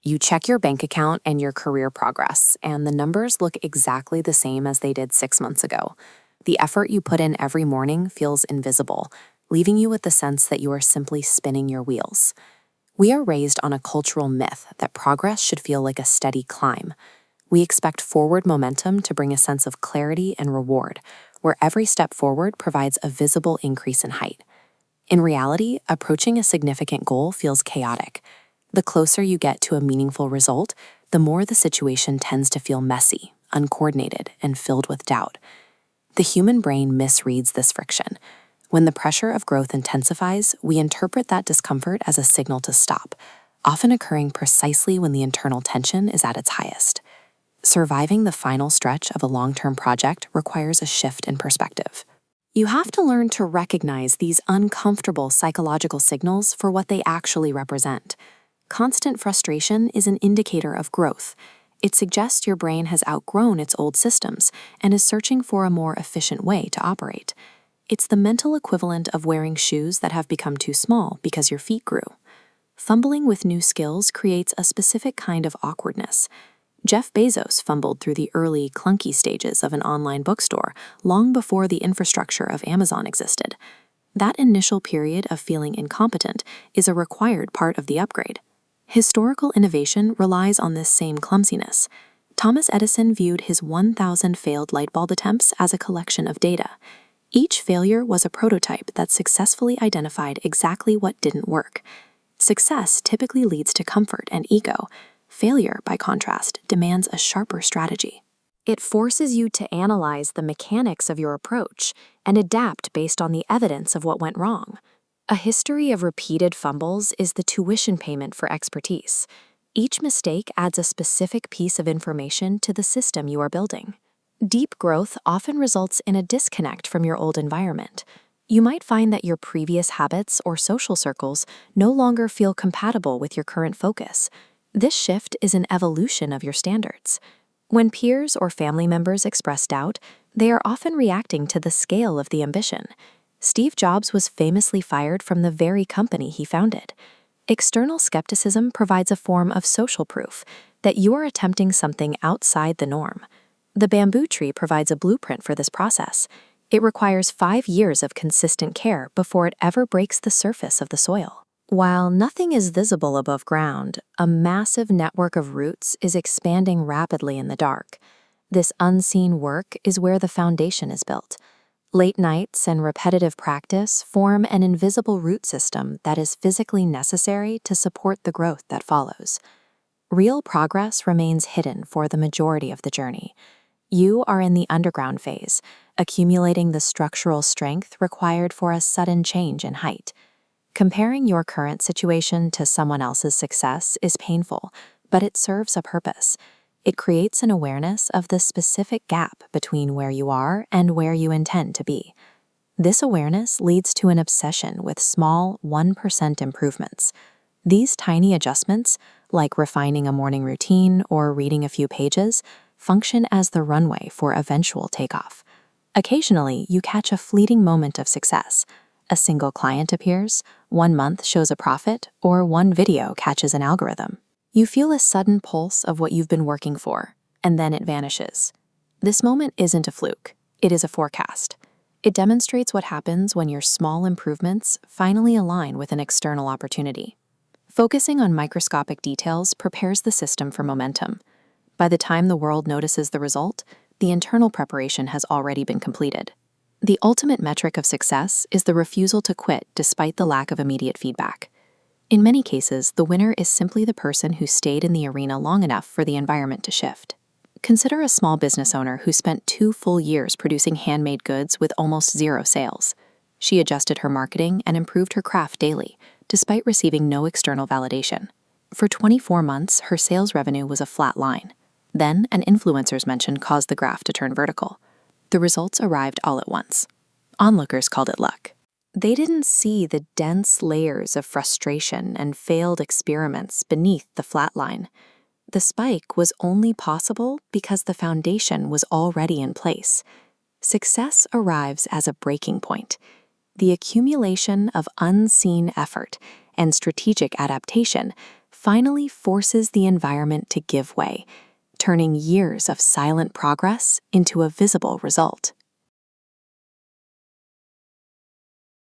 You check your bank account and your career progress, and the numbers look exactly the same as they did 6 months ago. The effort you put in every morning feels invisible, leaving you with the sense that you are simply spinning your wheels. We are raised on a cultural myth that progress should feel like a steady climb. We expect forward momentum to bring a sense of clarity and reward, where every step forward provides a visible increase in height. In reality, approaching a significant goal feels chaotic. The closer you get to a meaningful result, the more the situation tends to feel messy, uncoordinated, and filled with doubt. The human brain misreads this friction. When the pressure of growth intensifies, we interpret that discomfort as a signal to stop, often occurring precisely when the internal tension is at its highest. Surviving the final stretch of a long-term project requires a shift in perspective. You have to learn to recognize these uncomfortable psychological signals for what they actually represent. Constant frustration is an indicator of growth. It suggests your brain has outgrown its old systems and is searching for a more efficient way to operate. It's the mental equivalent of wearing shoes that have become too small because your feet grew. Fumbling with new skills creates a specific kind of awkwardness. Jeff Bezos fumbled through the early, clunky stages of an online bookstore long before the infrastructure of Amazon existed. That initial period of feeling incompetent is a required part of the upgrade. Historical innovation relies on this same clumsiness. Thomas Edison viewed his 1,000 failed light bulb attempts as a collection of data. Each failure was a prototype that successfully identified exactly what didn't work. Success typically leads to comfort and ego. Failure, by contrast, demands a sharper strategy. It forces you to analyze the mechanics of your approach and adapt based on the evidence of what went wrong. A history of repeated fumbles is the tuition payment for expertise. Each mistake adds a specific piece of information to the system you are building. Deep growth often results in a disconnect from your old environment. You might find that your previous habits or social circles no longer feel compatible with your current focus. This shift is an evolution of your standards. When peers or family members express doubt, they are often reacting to the scale of the ambition. Steve Jobs was famously fired from the very company he founded. External skepticism provides a form of social proof that you are attempting something outside the norm. The bamboo tree provides a blueprint for this process. It requires 5 years of consistent care before it ever breaks the surface of the soil. While nothing is visible above ground, a massive network of roots is expanding rapidly in the dark. This unseen work is where the foundation is built. Late nights and repetitive practice form an invisible root system that is physically necessary to support the growth that follows. Real progress remains hidden for the majority of the journey. You are in the underground phase, accumulating the structural strength required for a sudden change in height. Comparing your current situation to someone else's success is painful, but it serves a purpose. It creates an awareness of the specific gap between where you are and where you intend to be. This awareness leads to an obsession with small 1% improvements. These tiny adjustments, like refining a morning routine or reading a few pages, function as the runway for eventual takeoff. Occasionally, you catch a fleeting moment of success. A single client appears, 1 month shows a profit, or one video catches an algorithm. You feel a sudden pulse of what you've been working for, and then it vanishes. This moment isn't a fluke, it is a forecast. It demonstrates what happens when your small improvements finally align with an external opportunity. Focusing on microscopic details prepares the system for momentum. By the time the world notices the result, the internal preparation has already been completed. The ultimate metric of success is the refusal to quit despite the lack of immediate feedback. In many cases, the winner is simply the person who stayed in the arena long enough for the environment to shift. Consider a small business owner who spent 2 full years producing handmade goods with almost zero sales. She adjusted her marketing and improved her craft daily, despite receiving no external validation. For 24 months, her sales revenue was a flat line. Then, an influencer's mention caused the graph to turn vertical. The results arrived all at once. Onlookers called it luck. They didn't see the dense layers of frustration and failed experiments beneath the flat line. The spike was only possible because the foundation was already in place. Success arrives as a breaking point. The accumulation of unseen effort and strategic adaptation finally forces the environment to give way, turning years of silent progress into a visible result.